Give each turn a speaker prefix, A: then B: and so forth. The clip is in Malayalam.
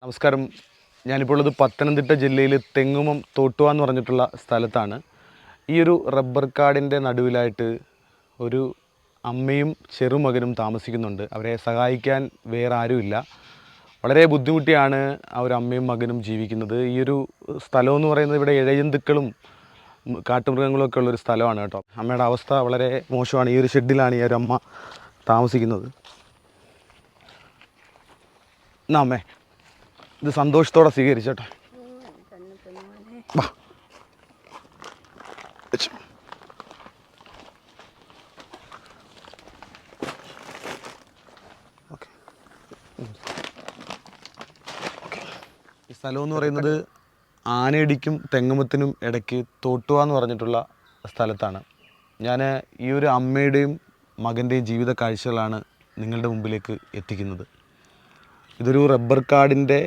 A: നമസ്കാരം. ഞാനിപ്പോൾ ഉള്ളത് പത്തനംതിട്ട ജില്ലയിൽ തെങ്ങുമം തോട്ടുവ എന്ന് പറഞ്ഞിട്ടുള്ള സ്ഥലത്താണ്. ഈ ഒരു റബ്ബർ കാടിൻ്റെ നടുവിലായിട്ട് ഒരു അമ്മയും ചെറുമകനും താമസിക്കുന്നുണ്ട്. അവരെ സഹായിക്കാൻ വേറെ ആരുമില്ല. വളരെ ബുദ്ധിമുട്ടിയാണ് ആ ഒരു അമ്മയും മകനും ജീവിക്കുന്നത്. ഈ ഒരു സ്ഥലമെന്ന് പറയുന്നത് ഇവിടെ ഇഴജന്തുക്കളും കാട്ടുമൃഗങ്ങളൊക്കെ ഉള്ളൊരു സ്ഥലമാണ് കേട്ടോ. അമ്മയുടെ അവസ്ഥ വളരെ മോശമാണ്. ഈ ഒരു ഷെഡിലാണ് ഈ ഒരു അമ്മ താമസിക്കുന്നത്. എന്നാ അമ്മേ, ഇത് സന്തോഷത്തോടെ സ്വീകരിച്ചോട്ടെ. വാ. ഈ സ്ഥലം എന്ന് പറയുന്നത് ആനയിടിക്കും തെങ്ങുമത്തിനും ഇടയ്ക്ക് തോട്ടുവ എന്ന് പറഞ്ഞിട്ടുള്ള സ്ഥലത്താണ്. ഞാൻ ഈ ഒരു അമ്മയുടെയും മകൻ്റെയും ജീവിത കാഴ്ചകളാണ് നിങ്ങളുടെ മുമ്പിലേക്ക് എത്തിക്കുന്നത്. ഇതൊരു റബ്ബർ കാടിൻ്റെ